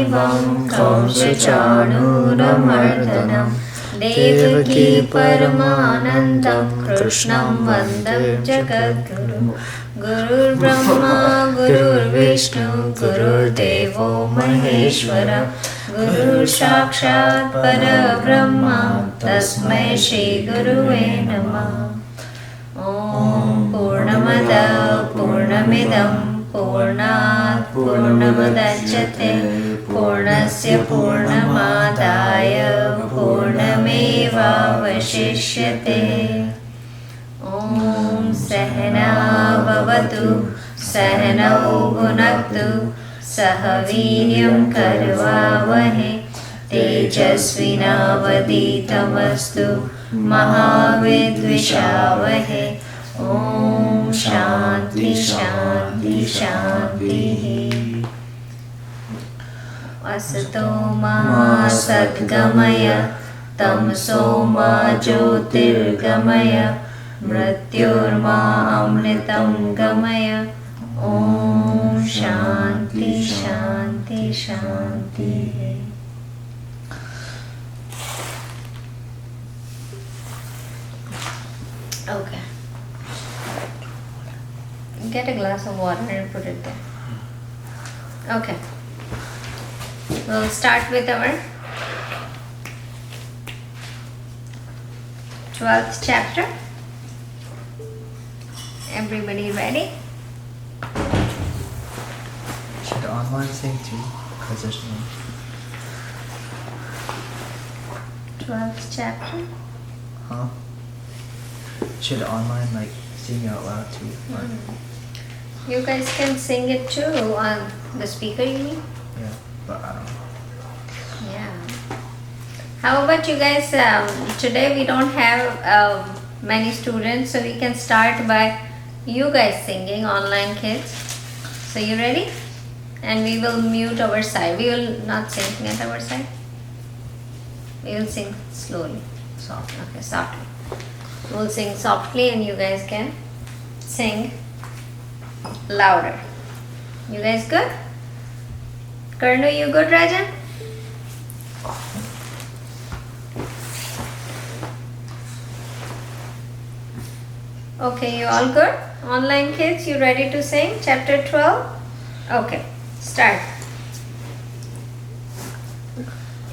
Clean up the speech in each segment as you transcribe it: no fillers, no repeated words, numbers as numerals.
वसुदेवं कंसचाणूरमर्दनं देवकी परमानन्दं कृष्णं वन्दे जगद्गुरुं गुरुर्ब्रह्मा गुरुर्विष्णु गुरुर्देवो महेश्वरः गुरुर्साक्षात् परब्रह्म तस्मै श्रीगुरुवे नमः। ॐ पूर्णमदः पूर्णमिदं पूर्णात् पूर्णमुदच्यते पूर्णस्य पूर्णमादाय पूर्णमेवावशिष्यते। ॐ सहना भवतु सहनौ भुनक्तु सह वीर्यं करवावहै तेजस्विनावधीतमस्तु महाविद्विषावहै। ॐ शान्ति शान्ति शान्तिः। असतो मा सद्गमय तमसो मा ज्योतिर्गमय मृत्युर्मा अमृतं गमय। ॐ शान्ति शान्ति शान्तिः। Okay. Get a glass of water and put it there. Okay. We'll start with our 12th chapter. Everybody ready? Should the online sing too? Because there's no. 12th chapter. Huh? Should the online like sing out loud too? Or? You guys can sing it too on the speaker, you mean? Yeah, but I don't know. Yeah. How about you guys? Today we don't have many students, so we can start by you guys singing, online kids. So you ready? And we will mute our side. We will not sing at our side. We will sing slowly. Soft. Okay, softly. We'll sing softly and you guys can sing louder. You guys good? Karnu, you good, Rajan? Okay, you all good? Online kids, you ready to sing chapter 12? Okay, start.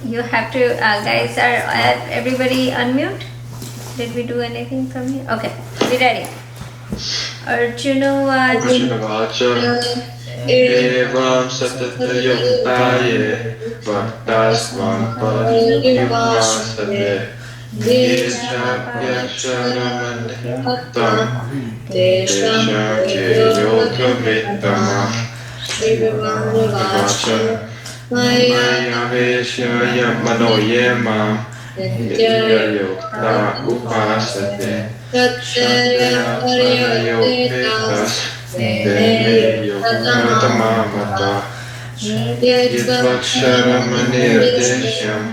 You have to, guys, everybody unmute? Did we do anything from here? Okay, we ready. Arjuna Vacha evam satatayuktaye bhaktasvam parivasate nishapyaksharamanitam teshake yogavittama vacha mayaveshya manoyema Nityayukta upasate Shantaya parayopetas Deme yuktamamata Yidvaksharamanirdesyam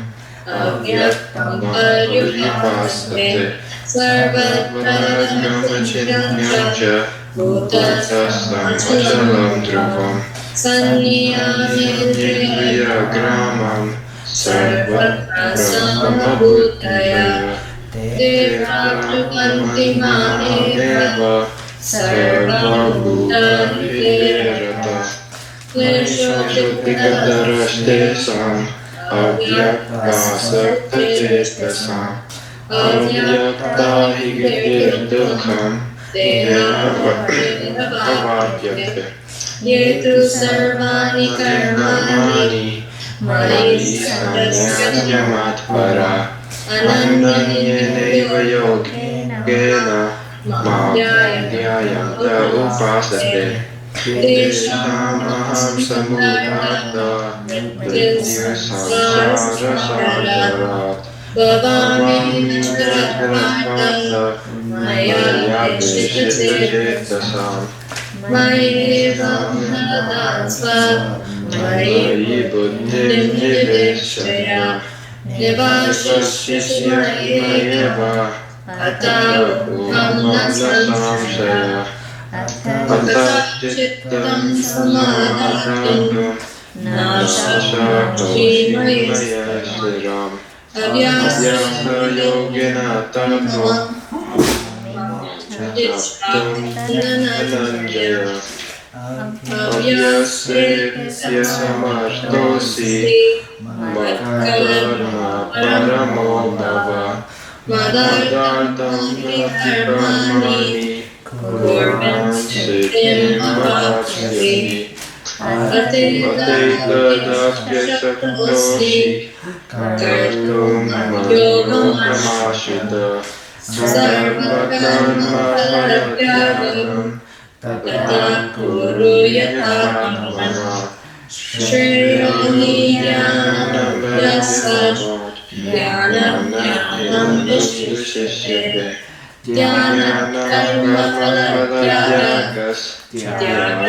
Avyaktam paripasate Sarvataragamachinyamcha Bhutasam achalam dhruvam Sanniyamindriyagramam Sarva-brahma-bhutaya Deva-truvanti-maneva Sarva-bhuta-hidayarata Klesho-shuddhikadarashtesam Avyakta-sakta-chestasam Avyakta-higir-dukham Deva-avadhyate Yetu sarvani karmani Mani sanyasyamatpara Ananyaneva yogena Madhyayamta upasate Tesham aham samudata Mrityu samsara Bhavami nitratmata Maya vishitachetasam Mayevam nadansva Mayi buddhim niveshaya Nivashishyamayeva Ata upam nasamshaya Ata chittam samadhanam Nashakashimaya Adyasa yogena tato Chaptam ananjaya Avyasya samartosi Madkarma paramo bhava Madartam karmani Kurvan siddhim bhavasya Atitadapyasaktosi Kartum yogamashita Sarvakarma paratyaram Tata kuru yatatmana Shreyo hi jnanam yasat Jnanam jnanam vishishyate Jnanam karma palatyagas Jnanam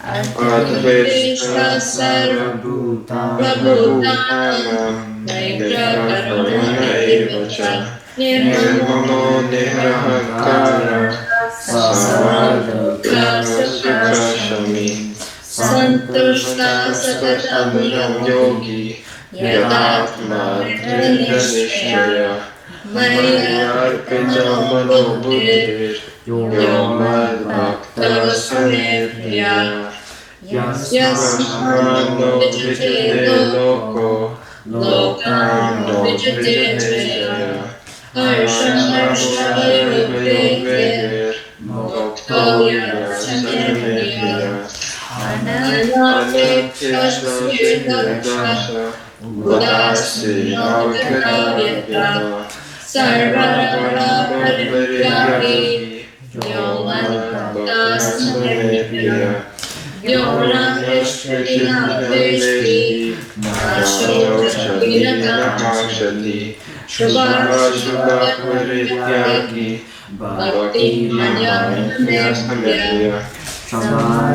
Advaita sarvabhutanam Nirvakaruna evacha Nirmamo nirahankara Sarvadukasukashami Santushta satatam yogi Yadatma dridhanishaya Mayarpita manobuddhir Yomad bhakta samepriya Yasmano vijate loko Lokano vijate jaya Harshamayurvegir Mokto yasamepriya Anapyasasya Udasi Avgadavya Sarvaraparyagi Yomadbhaktasamepriya Yomanashveshti Nashochavinakakshati Shubha Parityagi Bhakti Manyanamepriya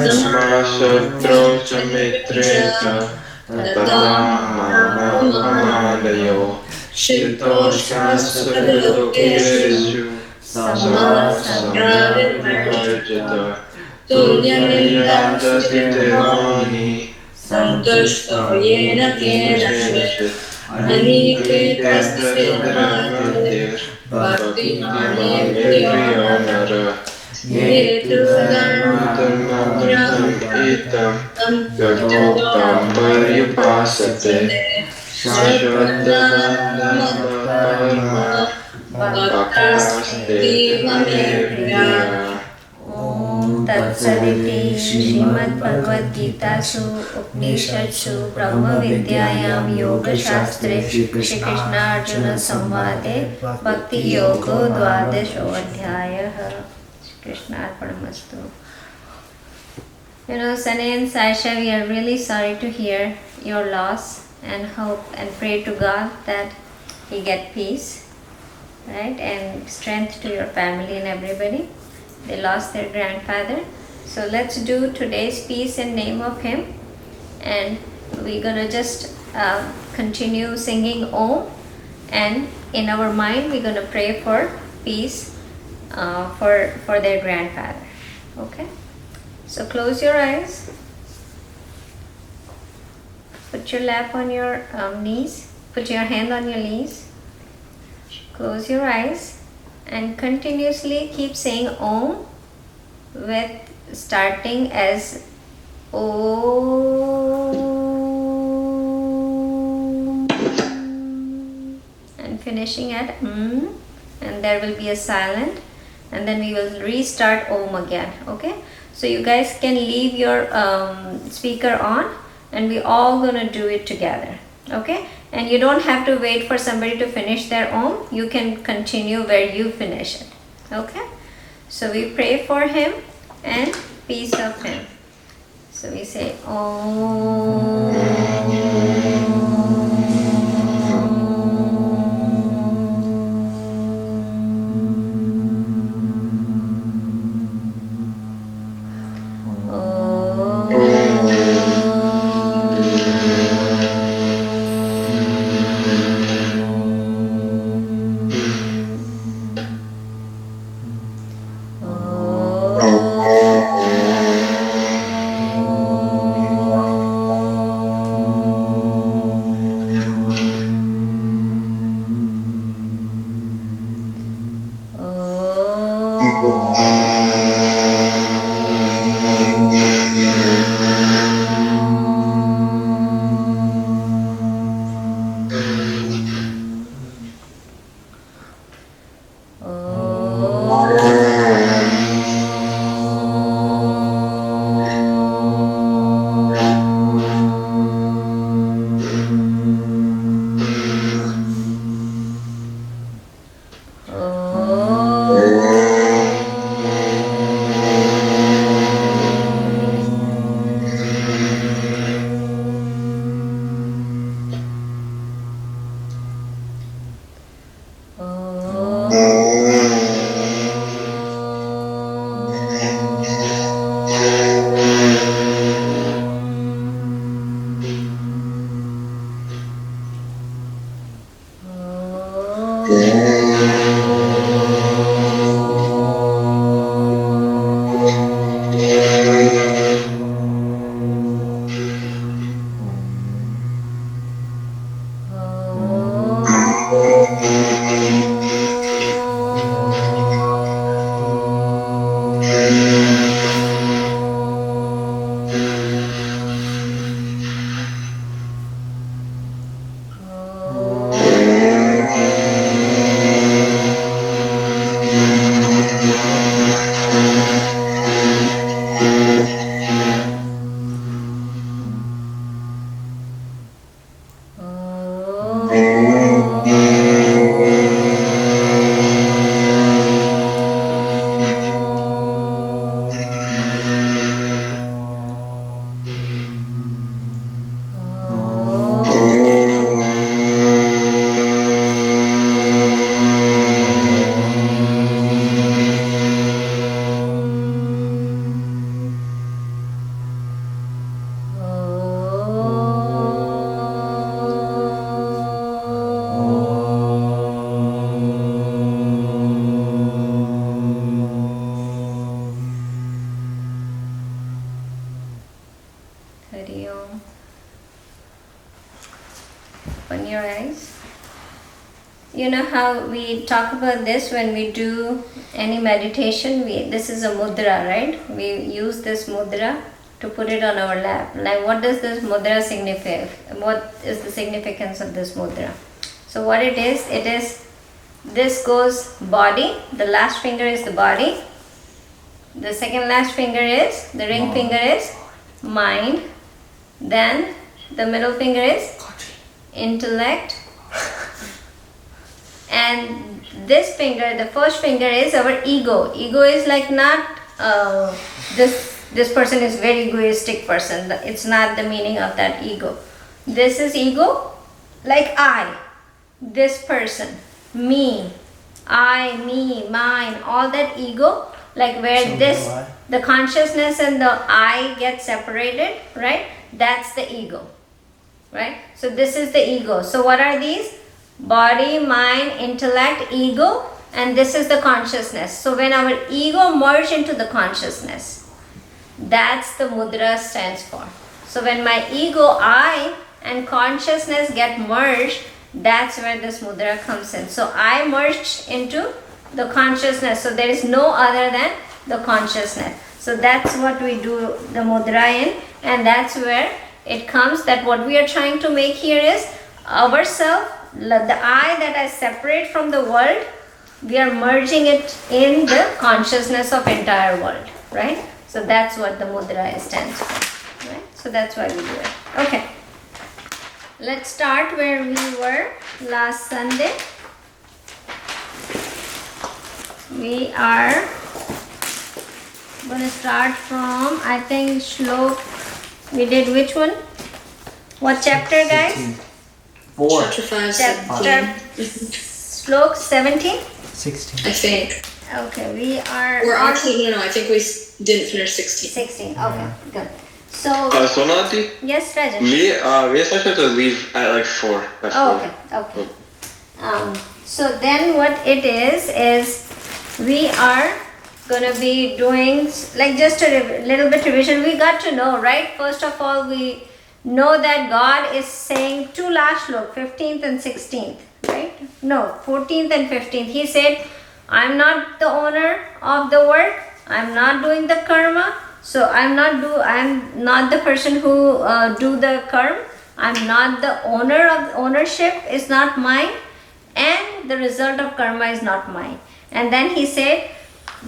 Samashatro Chamitreta Tata Mamadayo Shitoshkasakadokeshu Samasamyarjita Tulyayandasitemani Santushto yena kenashit Aniketasya Bhakti Mamepriyonara Yetu dharmam itam Yatoktam paryupasate Shashvatadhamma Bhaktaste Mamepriya Om Tat Saditi Srimad Bhagavad Gita Su Upanishadsu Brahma Vidyayam Yoga Shastre Shri Krishna Arjuna Samvade Bhakti Yogo Dwadasho Adhyayah. Krishna Arpanamastu. Sunny and Sasha, we are really sorry to hear your loss and hope and pray to God that He get peace, right, and strength to your family and everybody. They lost their grandfather. So let's do today's piece in name of him, and we're gonna just continue singing Om, and in our mind we're gonna pray for peace for their grandfather. Okay, so close your eyes, put your lap on your knees, put your hand on your knees, close your eyes, and continuously keep saying Om, with starting as Om and finishing at and there will be a silent, and then we will restart Om again. Okay, so you guys can leave your speaker on, and we all gonna do it together. Okay, and you don't have to wait for somebody to finish their Om. You can continue where you finish it. Okay, so we pray for him and peace of him. So we say Om. Hari Om. Open your eyes. You know how we talk about this when we do any meditation? This is a mudra, right? We use this mudra to put it on our lap. Like, what does this mudra signify? What is the significance of this mudra? So what it is, this goes body. The last finger is the body. The second last finger is, the ring finger is mind. Then the middle finger is intellect. And this finger, the first finger, is our ego. Ego is like not this person is very egoistic person. It's not the meaning of that ego. This is ego, like I, this person, me, I, me, mine, all that ego, like where the consciousness and the I get separated, right? That's the ego, right? So this is the ego. So what are these? Body, mind, intellect, ego, and this is the consciousness. So when our ego merge into the consciousness, that's the mudra stands for. So when my ego, I, and consciousness get merged, that's where this mudra comes in. So I merged into the consciousness. So there is no other than the consciousness. So that's what we do the mudra in, and that's where it comes that what we are trying to make here is ourself, the I that is separate from the world, we are merging it in the consciousness of entire world, right? So that's what the mudra stands for, right? So that's why we do it. Okay. Let's start where we were last Sunday. We are going to start from, I think, Shlok. We did which one? What chapter, guys? 4. Chapter 5, Chapter 17. Shlok 17? 16. I think. Okay, we are. Or actually, no, I think we didn't finish 16. 16. Okay, good. So, Sonati, yes, Rajan. we expected to leave at like 4. That's Oh, 4. okay, okay. So then what it is we are gonna be doing like just a little bit revision. We got to know, right? First of all, we know that God is saying two last shlok, 15th and 16th, right? No, 14th and 15th. He said, I'm not the owner of the work. I'm not doing the karma. So I'm not the person who do the karma. I'm not the owner of ownership is not mine, and the result of karma is not mine. And then he said,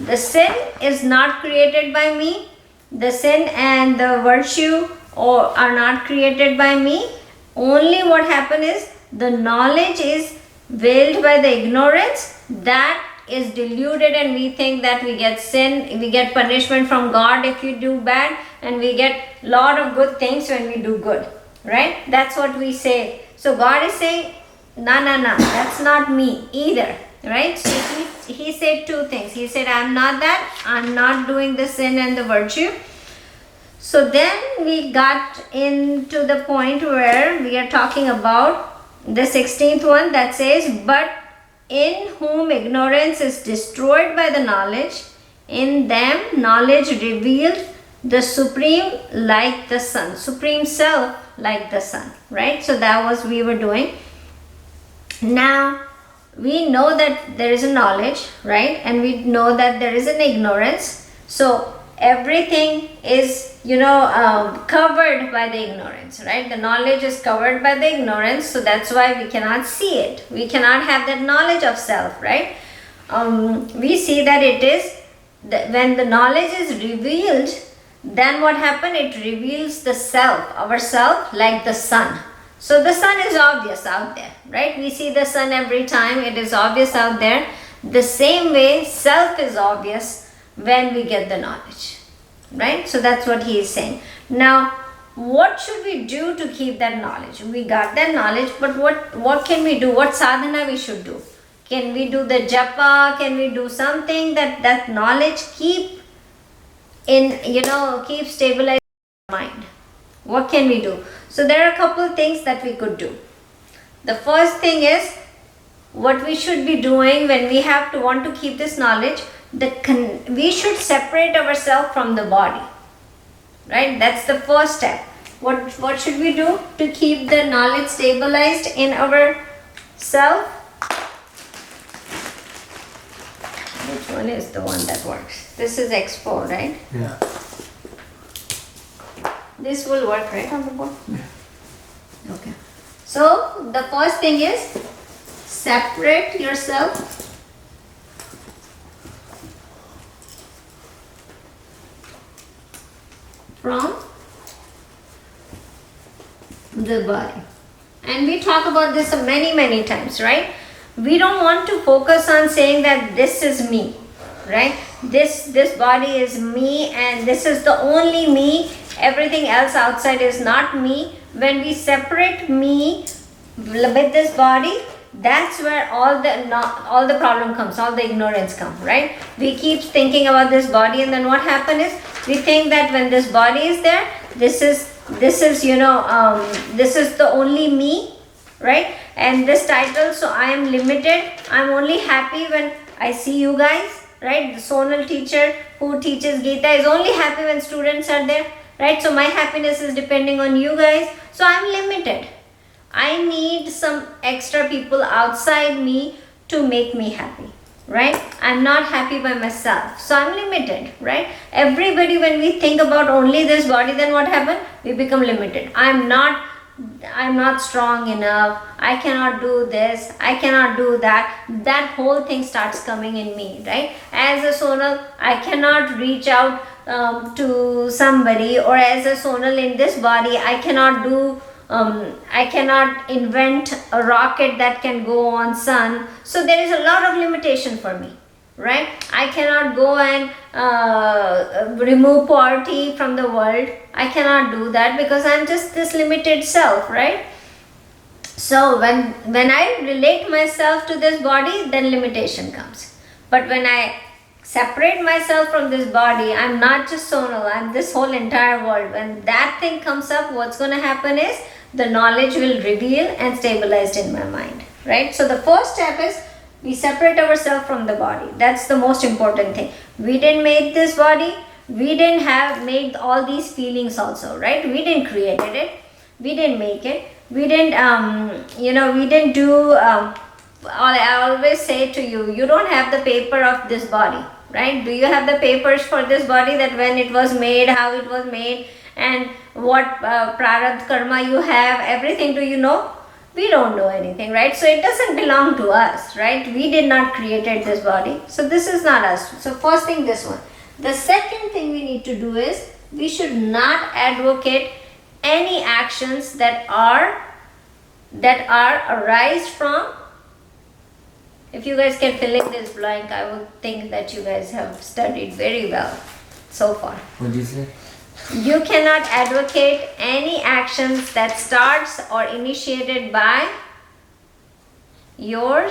the sin is not created by me. The sin and the virtue are not created by me. Only what happened is the knowledge is veiled by the ignorance that is deluded, and we think that we get sin, we get punishment from God if you do bad, and we get lot of good things when we do good, right? That's what we say. So God is saying, no, that's not me either, right? So he said two things. He said, I'm not that, I'm not doing the sin and the virtue. So then we got into the point where we are talking about the 16th one that says, but in whom ignorance is destroyed by the knowledge, in them knowledge revealed the supreme like the sun, supreme self like the sun, right? So that was we were doing. Now we know that there is a knowledge, right? And we know that there is an ignorance. So everything is, covered by the ignorance, right? The knowledge is covered by the ignorance. So that's why we cannot see it. We cannot have that knowledge of self, right? We see that it is, when the knowledge is revealed, then what happened? It reveals the self, ourself, like the sun. So the sun is obvious out there, right? We see the sun every time. It is obvious out there. The same way, self is obvious when we get the knowledge, right? So that's what he is saying. Now, what should we do to keep that knowledge? We got that knowledge, but what can we do? What sadhana we should do? Can we do the japa? Can we do something that knowledge keep stabilized mind? What can we do? So there are a couple of things that we could do. The first thing is, what we should be doing when we want to keep this knowledge, we should separate ourselves from the body, right? That's the first step. What should we do to keep the knowledge stabilized in our self? Which one is the one that works? This is Expo, right? Yeah. This will work, right, on the board? Yeah. Okay. So the first thing is separate yourself from the body. And we talk about this many times, right? We don't want to focus on saying that this is me, right? This body is me and this is the only me. Everything else outside is not me. When we separate me with this body, that's where all the problem comes, all the ignorance comes, right? We keep thinking about this body, and then what happens is we think that when this body is there, this is this is the only me, right? And this title, so I am limited. I'm only happy when I see you guys, right? The Sonal teacher who teaches Geeta is only happy when students are there, right? So my happiness is depending on you guys. So I'm limited. I need some extra people outside me to make me happy, right? I'm not happy by myself, so I'm limited, right? Everybody, when we think about only this body, then what happens? We become limited. I'm not strong enough. I cannot do this. I cannot do that. That whole thing starts coming in me, right? As a Sonal, I cannot reach out to somebody, or as a Sonal in this body, I cannot do. I cannot invent a rocket that can go on sun. So there is a lot of limitation for me, right? I cannot go and remove poverty from the world. I cannot do that because I'm just this limited self, right? So when I relate myself to this body, then limitation comes. But when I separate myself from this body, I'm not just Sonal, I'm this whole entire world. When that thing comes up, what's going to happen is the knowledge will reveal and stabilized in my mind, right? So the first step is we separate ourselves from the body. That's the most important thing. We didn't make this body. We didn't have made all these feelings also, right? We didn't created it. We didn't make it. We didn't, we didn't do, I always say to you, you don't have the paper of this body, right? Do you have the papers for this body, that when it was made, how it was made, and what prarabdha karma you have, everything? Do you know? We don't know anything, right? So it doesn't belong to us, right? We did not created this body. So this is not us. So first thing, this one. The second thing we need to do is we should not advocate any actions that are arise from. If you guys can fill in this blank, I would think that you guys have studied very well so far. What did you say? You cannot advocate any actions that starts or initiated by your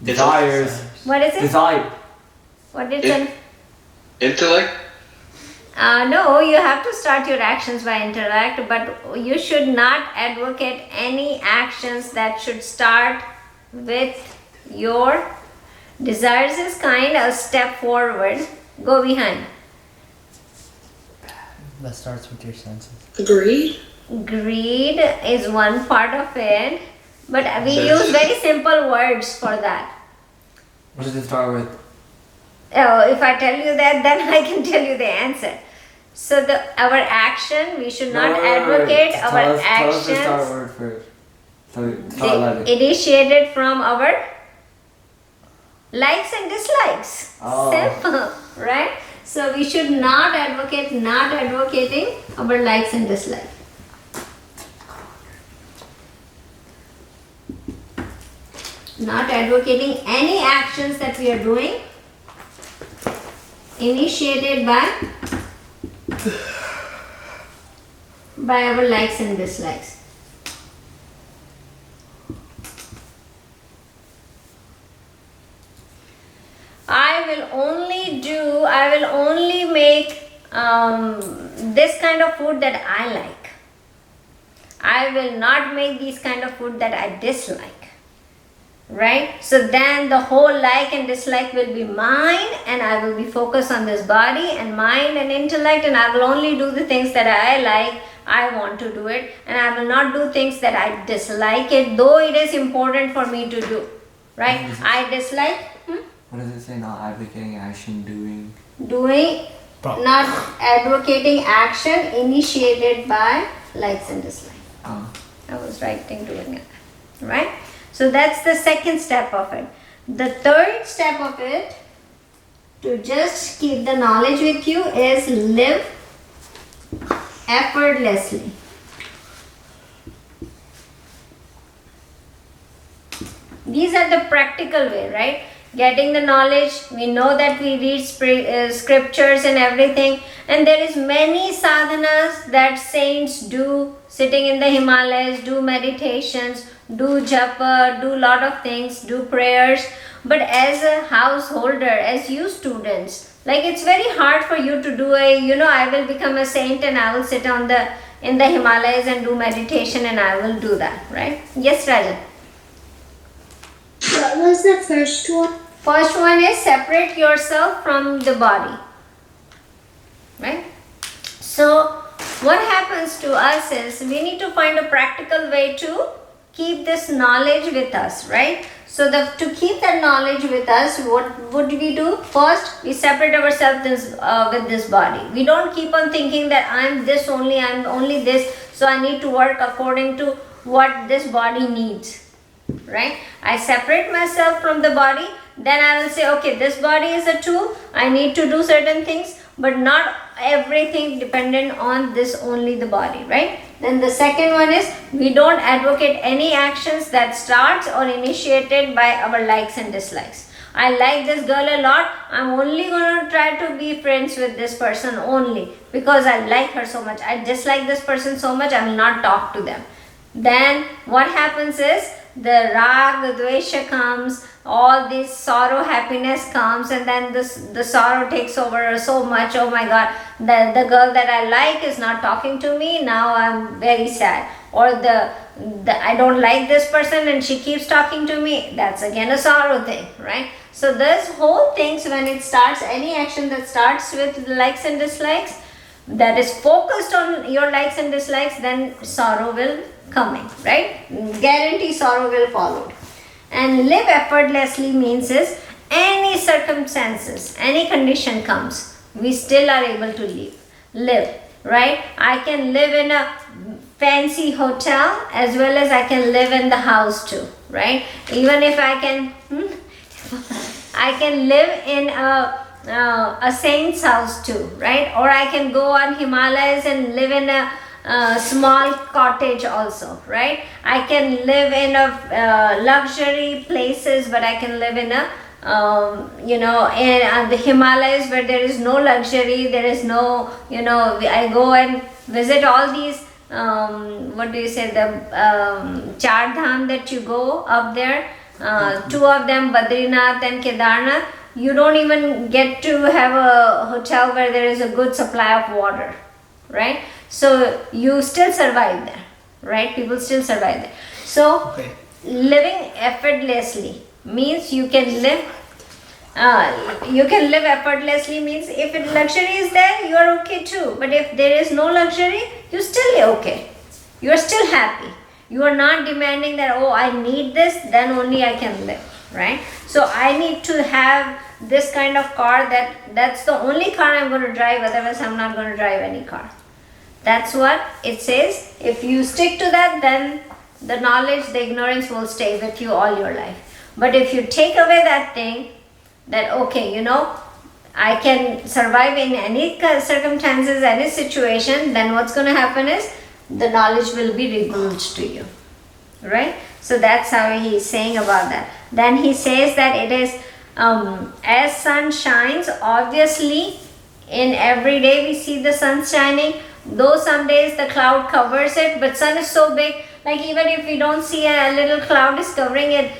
Desires. what is it? Desire. What is it? Intellect? No, you have to start your actions by intellect, but you should not advocate any actions that should start with your desires. Is kind of step forward, go behind. That starts with your senses. Greed? Greed is one part of it, but we Senses. use very simple words for that. What does it start with? Oh, if I tell you that, then I can tell you the answer. So our action, we should not advocate our Tell us the start actions word first. So start letter. initiated from our likes and dislikes. Oh. Simple, right? So we should not advocating our likes and dislikes. Not advocating any actions that we are doing initiated by our likes and dislikes. I will only make this kind of food that I like. I will not make these kind of food that I dislike. right? So then the whole like and dislike will be mine, and I will be focused on this body and mind and intellect, and I will only do the things that I like, I want to do it, and I will not do things that I dislike it, though it is important for me to do, right? I dislike What does it say? Not advocating action, doing, not advocating action initiated by likes and dislikes. I was writing doing it, right? So that's the second step of it. The third step of it, to just keep the knowledge with you, is live effortlessly. These are the practical way, right? Getting the knowledge. We know that we read scriptures and everything, and there is many sadhanas that saints do, sitting in the Himalayas, do meditations, do japa, do lot of things, do prayers. But as a householder, as you students, like it's very hard for you to do I will become a saint and I will sit in the Himalayas and do meditation and I will do that, right? Yes, Rajan. What was the first one? First one is separate yourself from the body, right? So what happens to us is we need to find a practical way to keep this knowledge with us, right? So to keep that knowledge with us, what would we do? First, we separate ourselves with this body. We don't keep on thinking that I'm this only, I'm only this, so I need to work according to what this body needs, right? I separate myself from the body, then I will say, okay, this body is a tool, I need to do certain things, but not everything dependent on this only the body, right? Then the second one is we don't advocate any actions that starts or initiated by our likes and dislikes. I like this girl a lot, I'm only going to try to be friends with this person only because I like her so much. I dislike this person so much, I will not talk to them. Then what happens is the rag, the dvesha comes, all this sorrow, happiness comes, and then the sorrow takes over so much. Oh my God, the girl that I like is not talking to me, now I'm very sad. Or the I don't like this person and she keeps talking to me, that's again a sorrow thing, right? So this whole things, when it starts, any action that starts with likes and dislikes, that is focused on your likes and dislikes, then sorrow will coming, right? Guarantee sorrow will follow. And live effortlessly means is any circumstances, any condition comes, we still are able to live, right? I can live in a fancy hotel as well as I can live in the house too, right? Even if I can I can live in a saint's house too, right? Or I can go on Himalayas and live in a small cottage also, right? I can live in a luxury places, but I can live in a in the Himalayas where there is no luxury, there is no, I go and visit all these what do you say, the Char Dham that you go up there, two of them, Badrinath and Kedarnath. You don't even get to have a hotel where there is a good supply of water, right? So you still survive there, right? People still survive there. So living effortlessly means you can live effortlessly means if luxury is there, you are okay too. But if there is no luxury, you still okay. You are still happy. You are not demanding that, oh, I need this, then only I can live, right? So I need to have this kind of car, that's the only car I'm going to drive, otherwise I'm not going to drive any car. That's what it says. If you stick to that, then the knowledge, the ignorance will stay with you all your life. But if you take away that thing, that okay, I can survive in any circumstances, any situation, then what's going to happen is the knowledge will be revealed to you, right? So that's how he is saying about that. Then he says that it is as sun shines, obviously in every day we see the sun shining, though some days the cloud covers it, but sun is so big, like even if we don't see a little cloud is covering it,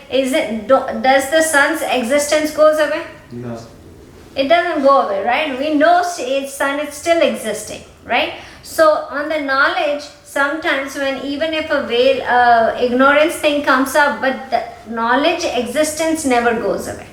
does the sun's existence goes away? No. It doesn't go away, right? We know sun is still existing, right? So on the knowledge, sometimes when even if a ignorance thing comes up, but the knowledge existence never goes away.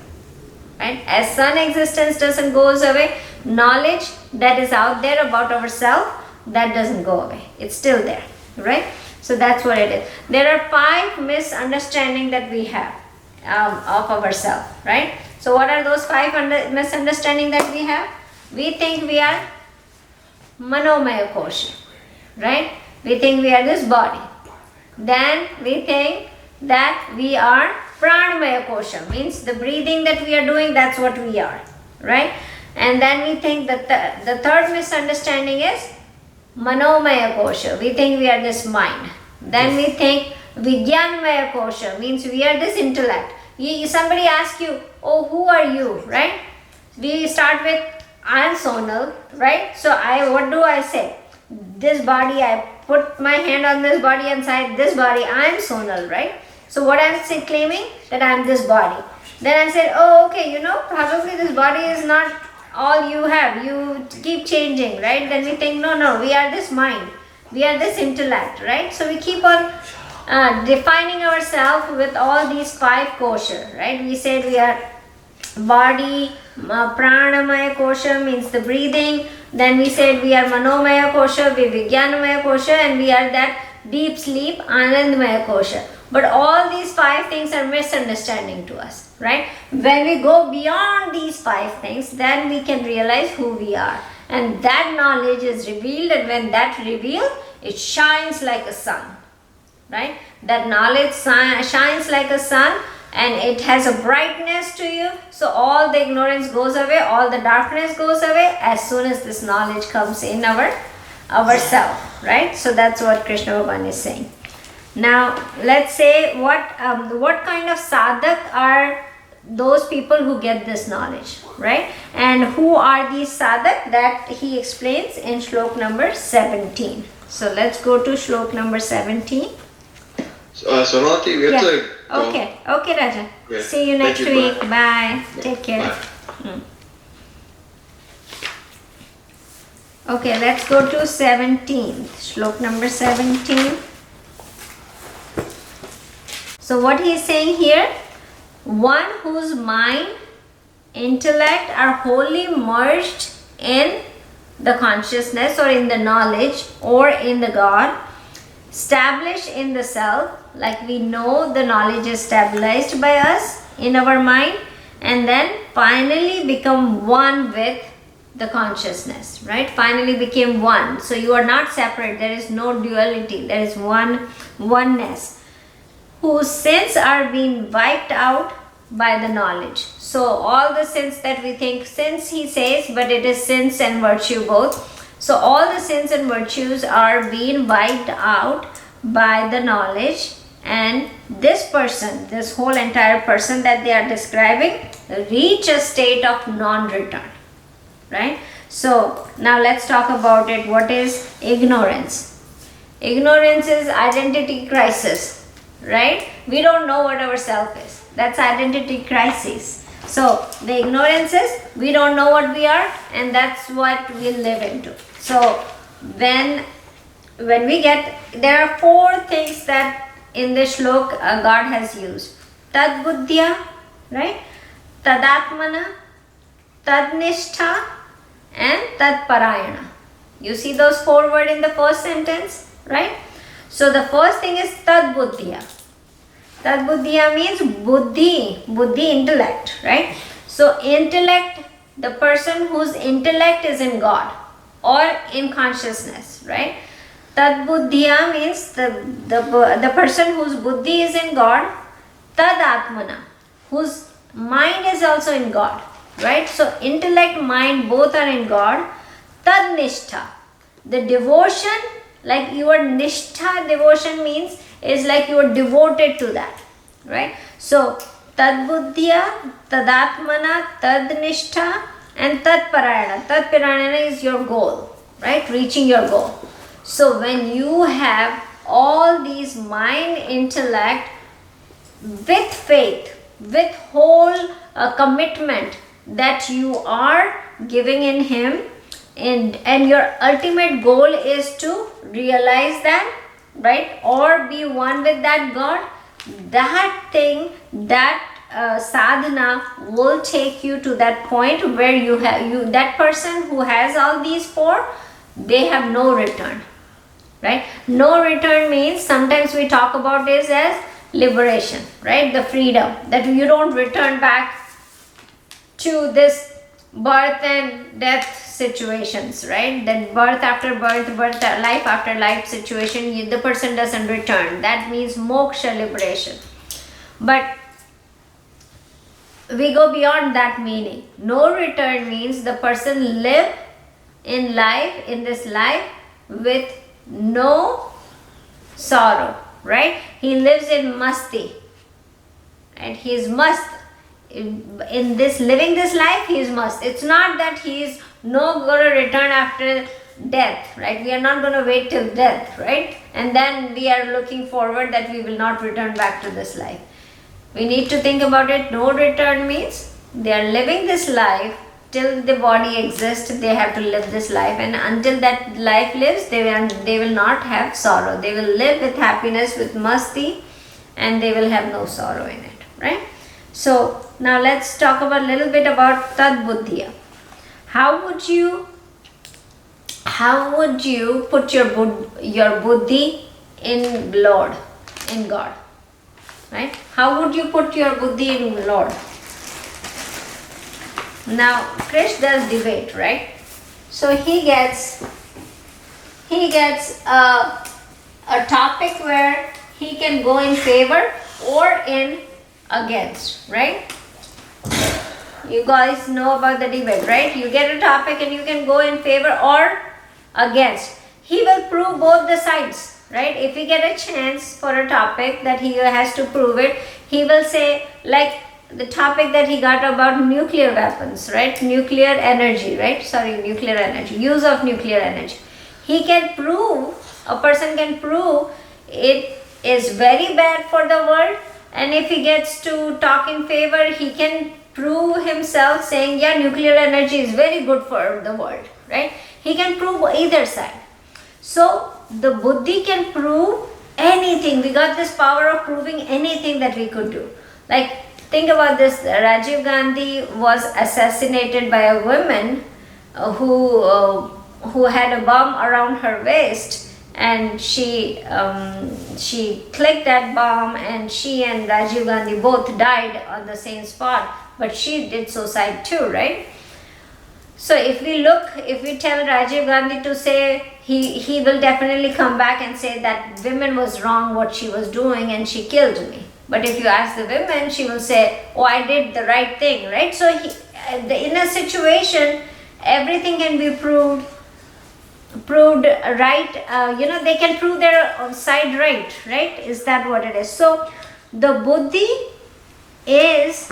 Right? As sun existence doesn't goes away, knowledge that is out there about ourselves, that doesn't go away. It's still there, right? So that's what it is. There are 5 misunderstandings that we have of ourselves, right? So what are those 5 misunderstandings that we have? We think we are manomaya kosha, right? We think we are this body. Then we think that we are pranamaya kosha, means the breathing that we are doing, that's what we are, right? And then we think that the third misunderstanding is manomaya kosha. We think we are this mind. Then we think vijnanmaya kosha, means we are this intellect. Somebody asks you, oh, who are you, right? We start with I am Sonal, right? So what do I say? This body, I put my hand on this body, inside this body, I am Sonal, right? So what I am claiming? That I am this body. Then I said, oh, okay, probably this body is not all you have. You keep changing, right? Then we think, no, we are this mind. We are this intellect, right? So we keep on defining ourselves with all these 5 kosha, right? We said we are body, pranamaya kosha means the breathing. Then we said we are manomaya kosha, we vijnanamaya kosha, and we are that deep sleep, anandamaya kosha. But all these 5 things are misunderstanding to us, right? When we go beyond these 5 things, then we can realize who we are. And that knowledge is revealed, and when that revealed, it shines like a sun, right? That knowledge shines like a sun, and it has a brightness to you. So all the ignorance goes away, all the darkness goes away as soon as this knowledge comes in ourself, right? So that's what Krishna Bhagavan is saying. Now let's say what kind of sadhak are those people who get this knowledge, right? And who are these sadhak? That he explains in shlok number 17. So let's go to shlok number 17. Sonalati, we have to go. Okay, Raja. Yeah. See you next Thank you, week. Bye. Take care. Bye. Okay, let's go to 17th. Shlok number 17. So what he is saying here, one whose mind, intellect are wholly merged in the consciousness or in the knowledge or in the God, established in the self, like we know the knowledge is stabilized by us in our mind, and then finally become one with the consciousness, right? Finally became one. So you are not separate, there is no duality, there is oneness, whose sins are being wiped out by the knowledge. So all the sins that we think, sins he says, but it is sins and virtue both. So all the sins and virtues are being wiped out by the knowledge, and this person, this whole entire person that they are describing, reach a state of non-return, right? So now let's talk about it. What is ignorance? Ignorance is identity crisis, right? We don't know what our self is. That's identity crisis. So the ignorance is we don't know what we are, and that's what we live into. So when we get, there are 4 things that in this shlok God has used. Tad buddhya, right? Tadatmana, tad nishtha, and tad parayana. You see those 4 words in the first sentence, right? So the first thing is tad buddhya. Tad buddhya means buddhi, intellect, right? So intellect, the person whose intellect is in God or in consciousness, right? Tad buddhya means the person whose buddhi is in God. Tad atmana, whose mind is also in God, right? So intellect, mind, both are in God. Tad nishtha, the devotion, like your nishtha devotion means is like you are devoted to that, right? So tad buddhya, tad atmana, tad nishtha, and tad parayana. Tad parayana is your goal, right? Reaching your goal. So when you have all these mind, intellect, with faith, with whole commitment that you are giving in Him, and your ultimate goal is to realize that, right, or be one with that God, that thing, that sadhana will take you to that point where you have that person who has all these four, they have no return, right? No return means, sometimes we talk about this as liberation, right? The freedom that you don't return back to this birth and death situations, right? Then birth after birth, life after life situation, the person doesn't return. That means moksha, liberation. But we go beyond that meaning. No return means the person live in life, in this life, with no sorrow, right? He lives in masti, and he is mast. In this living this life, he is must. It's not that he is no going to return after death, right? We are not going to wait till death, right? And then we are looking forward that we will not return back to this life. We need to think about it. No return means they are living this life till the body exists. They have to live this life, and until that life lives, they will not have sorrow. They will live with happiness, with masti, and they will have no sorrow in it, right? So now let's talk about a little bit about tad buddhiya. How would you put your buddhi in Lord, in God, right? How would you put your buddhi in Lord? Now Krish does debate, right? So he gets a topic where he can go in favor or in against, right? You guys know about the debate, right? You get a topic and you can go in favor or against. He will prove both the sides, right? If we get a chance for a topic that he has to prove it, he will say, like the topic that he got about nuclear weapons, right? Nuclear energy, right? Sorry, nuclear energy, use of nuclear energy. He can prove, a person can prove it is very bad for the world, and if he gets to talk in favor, he can prove himself saying, yeah, nuclear energy is very good for the world, right? He can prove either side. So the buddhi can prove anything. We got this power of proving anything that we could do. Like, think about this. Rajiv Gandhi was assassinated by a woman who had a bomb around her waist, and she clicked that bomb, and she and Rajiv Gandhi both died on the same spot, but she did suicide too, right? So if we tell Rajiv Gandhi to say, he will definitely come back and say that women was wrong what she was doing and she killed me. But if you ask the women, she will say, oh, I did the right thing, right? So in a situation, everything can be proved right. They can prove their side right? Is that what it is? So the buddhi is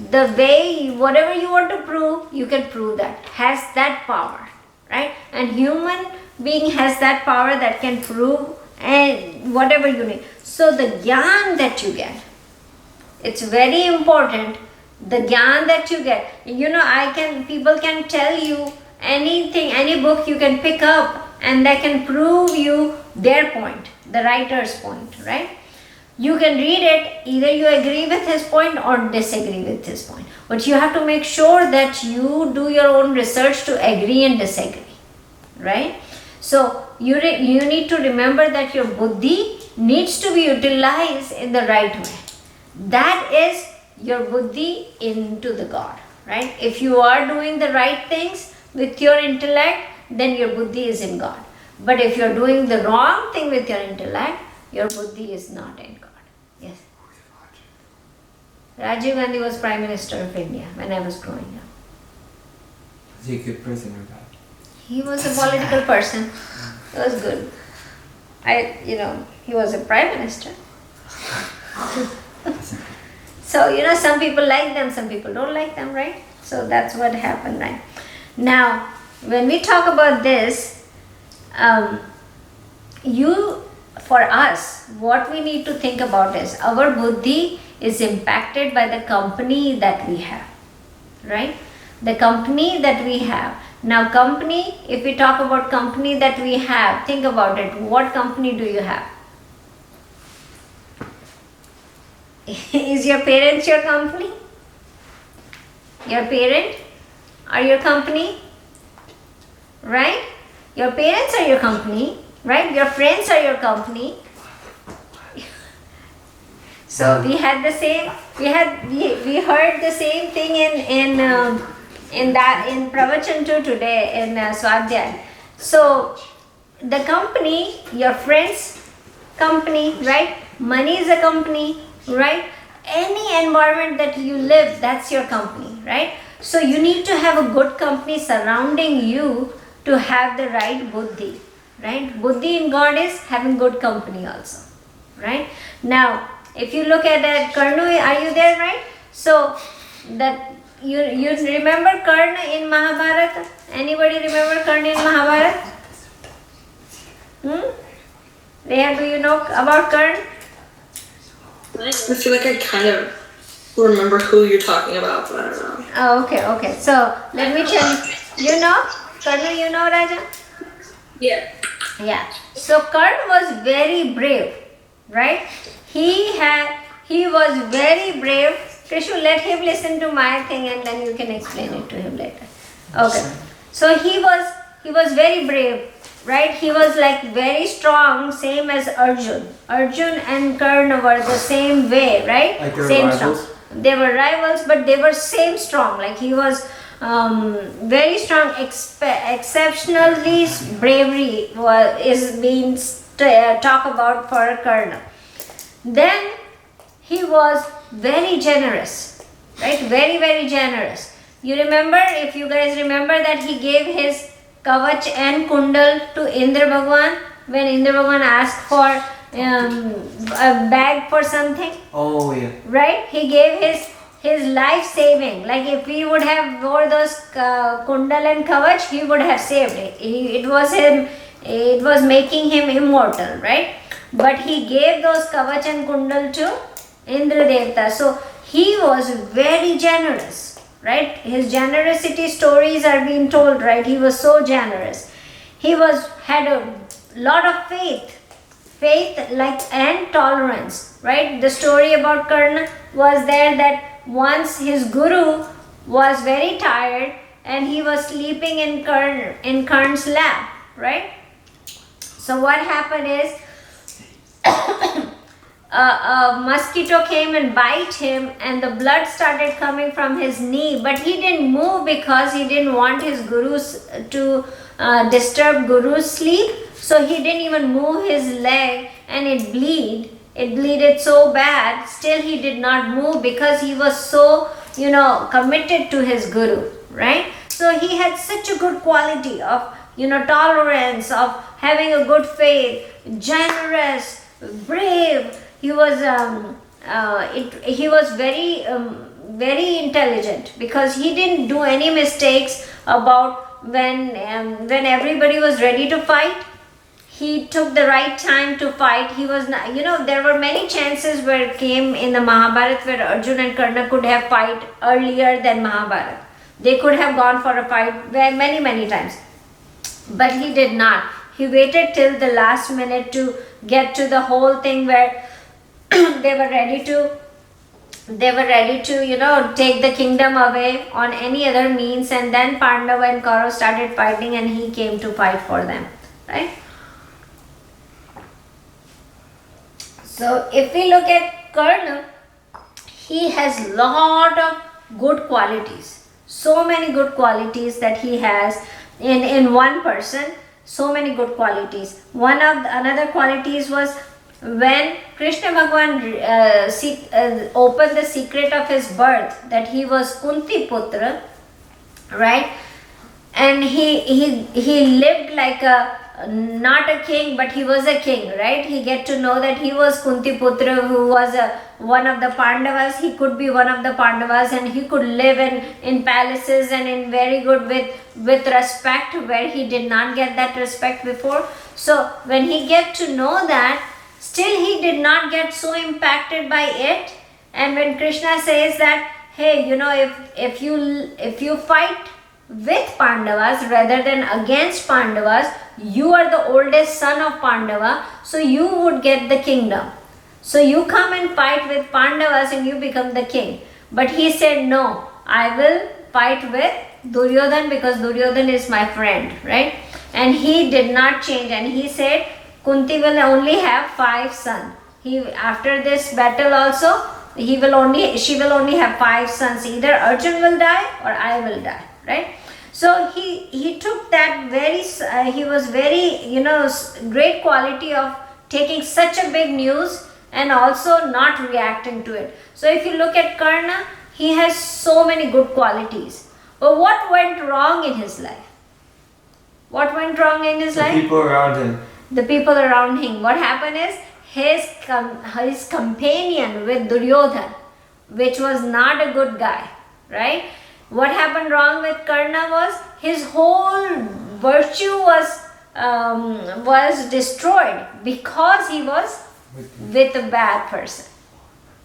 the way, whatever you want to prove, you can prove that, has that power, right? And human being has that power that can prove and whatever you need. So the gyan that you get, it's very important. The gyan that you get, people can tell you anything, any book you can pick up, and they can prove you their point, the writer's point, right? You can read it, either you agree with his point or disagree with his point. But you have to make sure that you do your own research to agree and disagree, right? So you need to remember that your buddhi needs to be utilized in the right way. That is your buddhi into the God, right? If you are doing the right things with your intellect, then your buddhi is in God. But if you're doing the wrong thing with your intellect, your buddhi is not in God. Yes. Rajiv Gandhi was Prime Minister of India when I was growing up. Was he a good person or bad? He was a political person. It was good. He was a Prime Minister. So, some people like them, some people don't like them, right? So that's what happened, right? Now, when we talk about this, for us, what we need to think about is our buddhi is impacted by the company that we have, right? The company that we have. Now company, if we talk about company that we have, think about it. What company do you have? Is your parents your company? Your parent are your company? Right? Your parents are your company, right? Your friends are your company. So we had the same. We heard the same thing in Pravachan too today in Swadhyay. So the company, your friends, company, right? Money is a company, right? Any environment that you live, that's your company, right? So you need to have a good company surrounding you to have the right buddhi, right? Buddhi in God is having good company also, right? Now, if you look at that, Karna, are you there, right? So that you remember Karna in Mahabharata? Anybody remember Karna in Mahabharata? Reha, do you know about Karna? I feel like I kind of remember who you're talking about, but I don't know. Oh, okay. So let me tell you. You know Karna? You know Raja? Yeah. Yeah. So Karna was very brave, right? He was very brave. Krishu, let him listen to my thing and then you can explain it to him later. Okay. So he was very brave, right? He was like very strong, same as Arjun. Arjun and Karna were the same way, right? Like they were same rivals? strong. They were rivals, but they were same strong. Like he was very strong, exceptionally bravery is being talked about for Karna. Then he was very generous, right? Very, very generous. You remember, if you guys remember, that he gave his kavach and kundal to Indra Bhagwan when Indra Bhagwan asked for a bag for something. Oh yeah. Right? He gave his life saving. Like if he would have wore those kundal and kavach, he would have saved it. It was making him immortal, right? But he gave those kavach and kundal to Indra Devta. So he was very generous, right? His generosity stories are being told, right? He was so generous. He had a lot of faith like and tolerance, right? The story about Karna was there that once his guru was very tired and he was sleeping in Karna's lap, right? So what happened is a mosquito came and bite him and the blood started coming from his knee, but he didn't move because he didn't want his gurus to disturb guru's sleep. So he didn't even move his leg and it bleeded so bad. Still he did not move because he was so committed to his guru, right? So he had such a good quality of tolerance, of having a good faith, generous, brave. He was very very intelligent because he didn't do any mistakes about when everybody was ready to fight. He took the right time to fight. He was not, there were many chances where it came in the Mahabharata where Arjun and Karna could have fight earlier than Mahabharata. They could have gone for a fight many times. But he did not. He waited till the last minute to get to the whole thing where they were ready to take the kingdom away on any other means, and then Pandava and Kaurav started fighting and he came to fight for them, right? So if we look at Karna, he has lot of good qualities. So many good qualities that he has in one person. So many good qualities. Another qualities was when Krishna Bhagwan opened the secret of his birth, that he was Kunti Putra, right? And he lived like not a king, but he was a king, right? He get to know that he was Kunti Putra, who was one of the Pandavas. He could be one of the Pandavas and he could live in palaces and in very good with respect, where he did not get that respect before. So when he get to know that, still he did not get so impacted by it. And when Krishna says that, hey, if you fight with Pandavas rather than against Pandavas. You are the oldest son of Pandava, so you would get the kingdom. So you come and fight with Pandavas and you become the king. But he said, no, I will fight with Duryodhan because Duryodhan is my friend, right? And he did not change, and he said Kunti will only have 5 sons. After this battle also, she will only have 5 sons. Either Arjun will die or I will die, right? So he took that he was very, great quality of taking such a big news and also not reacting to it. So if you look at Karna, he has so many good qualities. But what went wrong in his life? What went wrong in his life? The people around him. The people around him. What happened is his companion with Duryodhan, which was not a good guy, right? What happened wrong with Karna was his whole virtue was destroyed because he was with a bad person,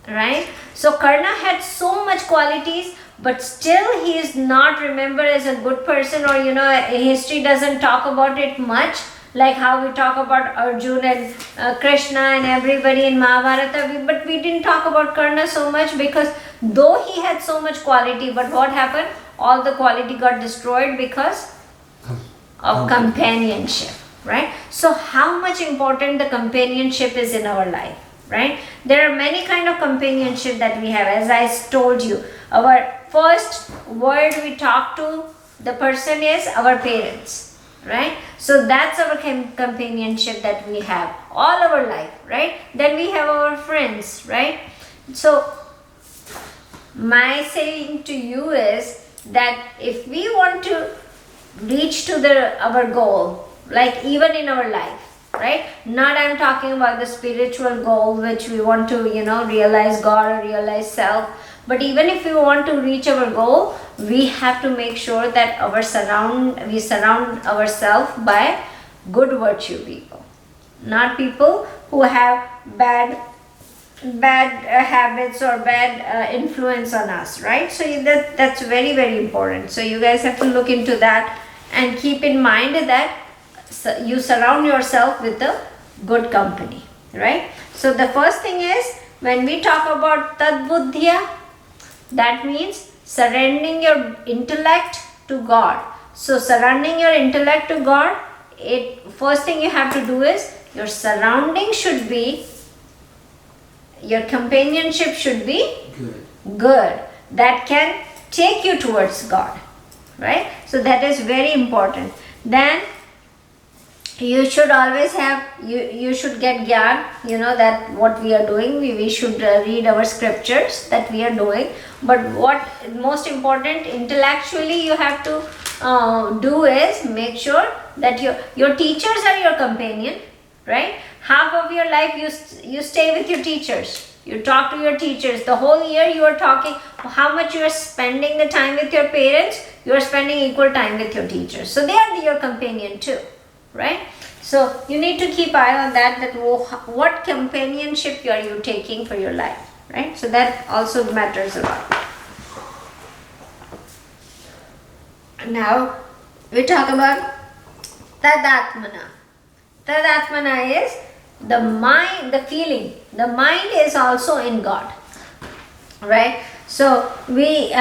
right? So Karna had so much qualities, but still he is not remembered as a good person, or history doesn't talk about it much, like how we talk about Arjun and Krishna and everybody in Mahabharata, but we didn't talk about Karna so much because though he had so much quality, but what happened? All the quality got destroyed because of companionship, right? So how much important the companionship is in our life, right? There are many kind of companionship that we have. As I told you, our first word we talk to the person is our parents, right? So that's our companionship that we have all our life, right? Then we have our friends, right? So my saying to you is that if we want to reach to our goal, like even in our life, right? Not I'm talking about the spiritual goal which we want to, realize God or realize self, but even if we want to reach our goal, we have to make sure that we surround ourselves by good virtue people, not people who have bad habits or bad influence on us, right? So that's very, very important. So you guys have to look into that and keep in mind that you surround yourself with a good company, right? So the first thing is, when we talk about Tadbuddhya, that means surrendering your intellect to God. So surrendering your intellect to God, first thing you have to do is your surrounding should be, your companionship should be good. That can take you towards God, right? So that is very important. Then you should always have, you should get gyan, that what we are doing, we should read our scriptures that we are doing. But what most important, intellectually you have to do is make sure that your teachers are your companion, right? Half of your life you stay with your teachers, you talk to your teachers. The whole year you are talking, how much you are spending the time with your parents, you are spending equal time with your teachers. So they are your companion too, right? So you need to keep eye on that what companionship are you taking for your life, right? So that also matters a lot. Now we talk about Tadatmana. Tadatmana is the mind, the feeling. The mind is also in God, right? So we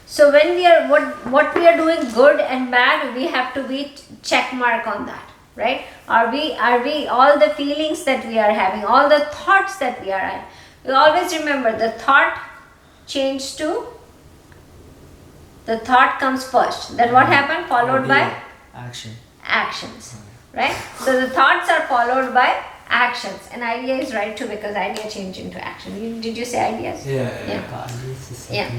so when we are what we are doing good and bad, we have to be check mark on that, right? Are we all the feelings that we are having, all the thoughts that we are having? You always remember the thought comes first. Then what happened? Followed by actions, right? So the thoughts are followed by actions, and idea is right too, because idea change into action. Did you say ideas? Yeah.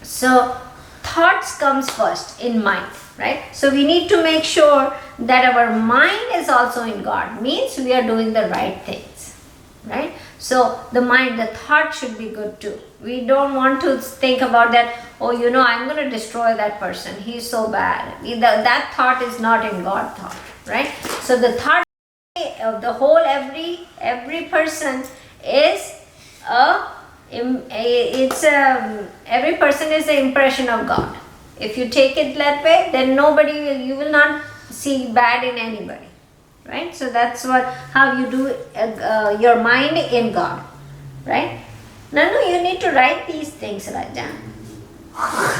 So thoughts comes first in mind, right? So we need to make sure that our mind is also in God, means we are doing the right things, right? So the mind, the thought should be good too. We don't want to think about that, oh, I'm going to destroy that person, he's so bad. That thought is not in God thought, right? So the thought of the whole, every person is a it's every person is the impression of God. If you take it that way, then you will not see bad in anybody, right? So that's how you do your mind in God, right? No, you need to write these things, Raja.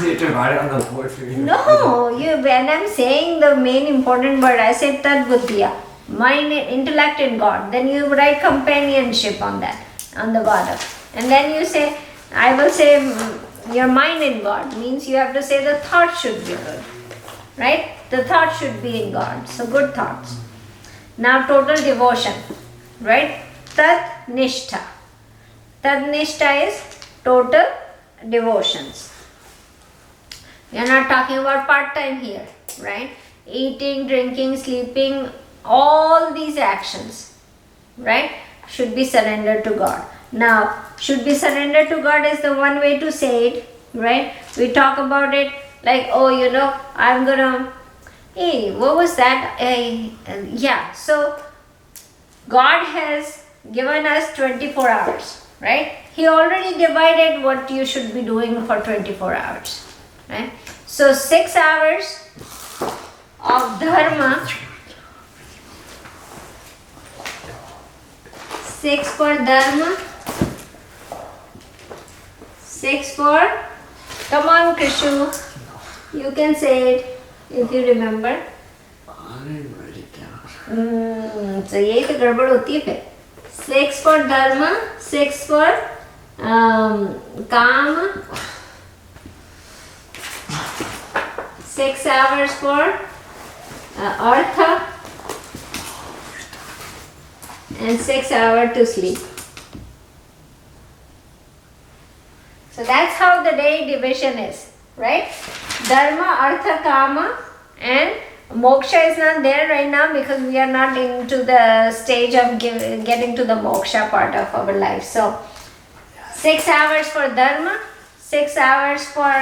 You have to write it on the board for you. No, when I'm saying the main important word, I said tad buddhiya, mind, intellect in God. Then you write companionship on that, on the bottom. And then you say, I will say your mind in God, means you have to say the thought should be good, right? The thought should be in God, so good thoughts. Now total devotion, right? Tad nishtha. Tad nishtha is total devotions. We are not talking about part-time here, right? Eating, drinking, sleeping, all these actions, right, should be surrendered to God. Now, should be surrendered to God is the one way to say it, right? We talk about it like, oh, I'm gonna, hey, what was that? Yeah, so God has given us 24 hours, right? He already divided what you should be doing for 24 hours. Right? So 6 hours of dharma, 6 for dharma, 6 for, come on Krishu, you can say it if you remember. I didn't write it down. So यही तो गड़बड़ होती है फिर. 6 for dharma, 6 for काम, 6 hours for artha, and 6 hours to sleep. So that's how the day division is, right? Dharma, artha, kama, and moksha is not there right now because we are not into the stage of getting to the moksha part of our life. So 6 hours for dharma, 6 hours for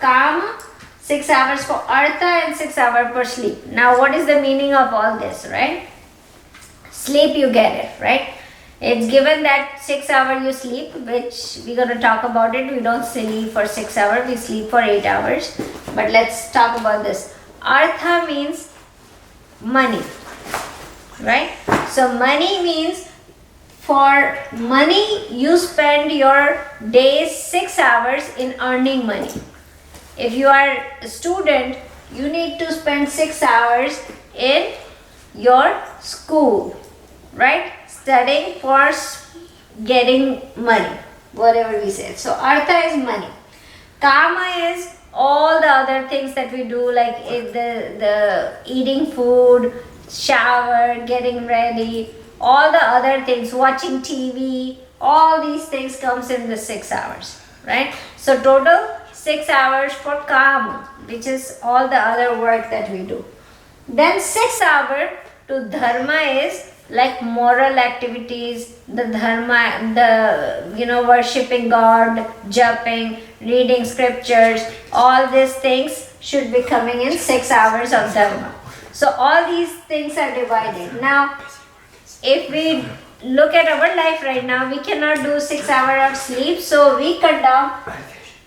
kama, 6 hours for artha, and 6 hours for sleep. Now what is the meaning of all this, right? Sleep, you get it, right? It's given that 6 hours you sleep, which we're going to talk about it. We don't sleep for 6 hours, we sleep for 8 hours. But let's talk about this. Artha means money, right? So money means, for money you spend your day's 6 hours in earning money. If you are a student, you need to spend 6 hours in your school, right? Studying for getting money, whatever we say. So artha is money. Kama is all the other things that we do, like the eating food, shower, getting ready, all the other things, watching TV, all these things comes in the 6 hours, right? So total 6 hours for kama, which is all the other work that we do. Then 6 hours to dharma is like moral activities, the dharma, worshipping God, japing, reading scriptures, all these things should be coming in 6 hours of dharma. So all these things are divided. Now, if we look at our life right now, we cannot do 6 hours of sleep, so we cut down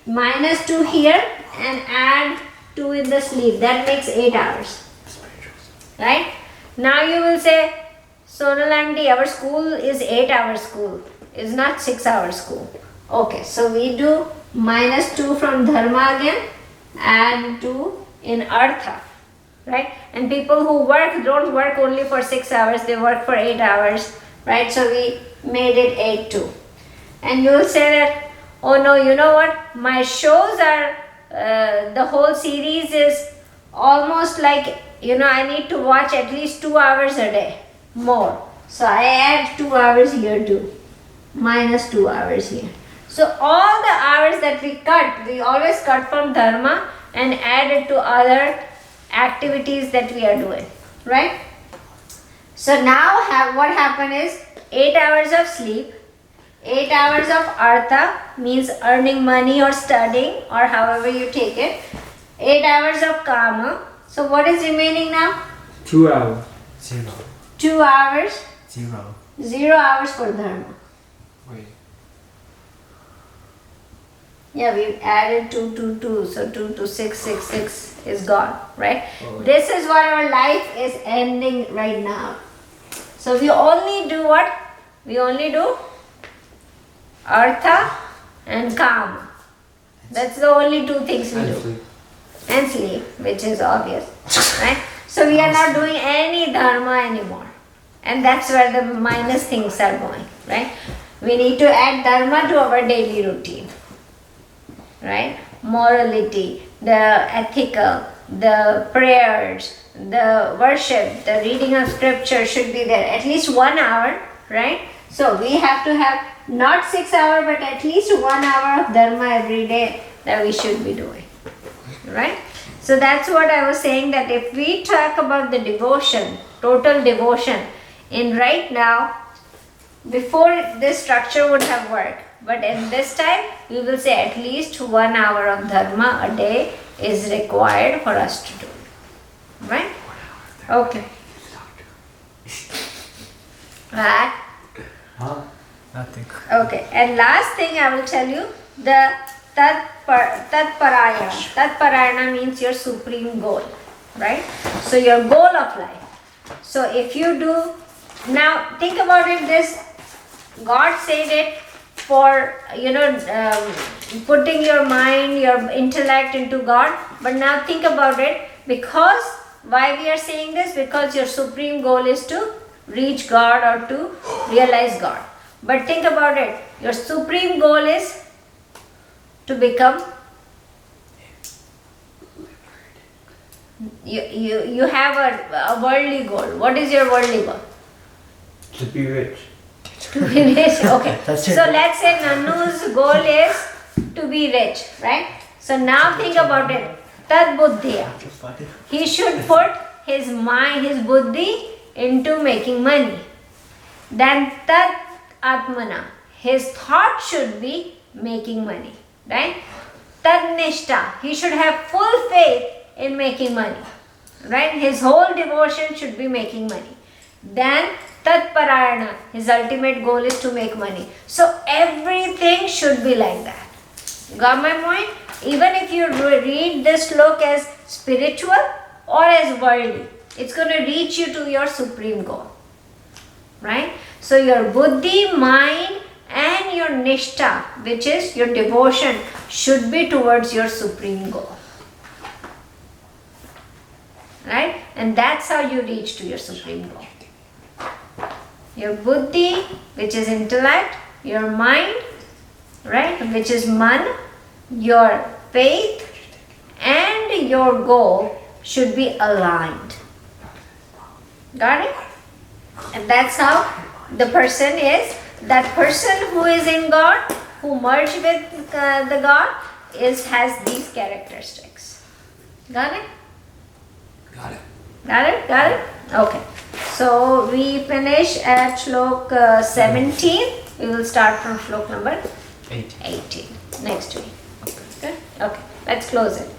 -2 here and add 2 in the sleep. That makes 8 hours. Right? Now you will say, Sonal aunty, our school is 8 hour school. It's not 6 hour school. Okay, so we do -2 from dharma again, add 2 in artha. Right? And people who don't work only for 6 hours, they work for 8 hours. Right? So we made it 8 too. And you'll say that, oh no, you know what? My shows are, the whole series is almost like, I need to watch at least 2 hours a day more. So I add 2 hours here too, -2 hours here. So all the hours that we cut, we always cut from dharma and add it to other activities that we are doing, right? So now what happened is 8 hours of sleep, 8 hours of artha, means earning money or studying or however you take it, 8 hours of kama. So what is remaining now? 2 hours. 2 hours. 0. 0 hours for dharma. Wait. Yeah, we've added 2, 2, 2. So 2 to 6, 6, 6 is gone, right? Oh, wait. This is what our life is ending right now. So we only do what? We only do Artha and Kama. That's the only two things we do. And sleep, which is obvious, right? So we are not doing any dharma anymore. And that's where the minus things are going, right? We need to add dharma to our daily routine, right? Morality, the ethical, the prayers, the worship, the reading of scripture should be there. At least 1 hour, right? So we have to have not 6 hours, but at least 1 hour of dharma every day that we should be doing, right? So that's what I was saying, that if we talk about the devotion, total devotion, in right now, before this structure would have worked, but in this time, we will say at least 1 hour of dharma a day is required for us to do, right? Okay. Right. Huh? Nothing. Okay, and last thing I will tell you, the Tatparayana. Tatparayana means your supreme goal, right? So your goal of life. So if you do, now think about it, this, God said it for, putting your mind, your intellect into God. But now think about it, because, why we are saying this? Because your supreme goal is to reach God or to realize God. But think about it, your supreme goal is to become, you have a worldly goal. What is your worldly goal? To be rich. To be rich. Okay. That's So it. let's say Nanu's goal is to be rich, right? So now think about it. Tad buddhiya. He should put his mind, his buddhi into making money. Then tad atmana. His thought should be making money, right? Tad nishta. He should have full faith in making money, right? His whole devotion should be making money. Then Tatparayana, his ultimate goal is to make money. So everything should be like that. Got my point? Even if you read this sloka as spiritual or as worldly, it's going to reach you to your supreme goal, right? So your buddhi, mind and your nishtha, which is your devotion, should be towards your supreme goal, right? And that's how you reach to your supreme goal. Your buddhi, which is intellect, your mind, right, which is man, your faith and your goal should be aligned. Got it? And that's how the person is, that person who is in God, who merged with the God, has these characteristics. Got it? Got it. Got it? Got it? Okay. So we finish at shlok 17. We will start from shlok number 18 next week. Okay? Okay. Let's close it.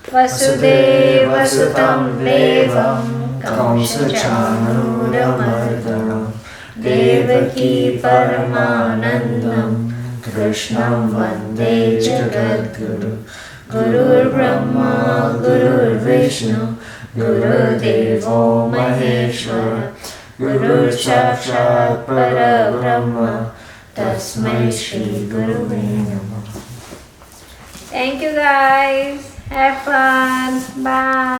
Vasudeva Sutam Devam Kamsachanuramardanam Devaki Paramanandam Krishnam Vande Jagadguru Gurur Brahma Gurur Vishnu Guru Devo Maheshwara Guru Sakshat Parabrahma Tasmai Shri Guru Namah. Thank you guys. Have fun. Bye.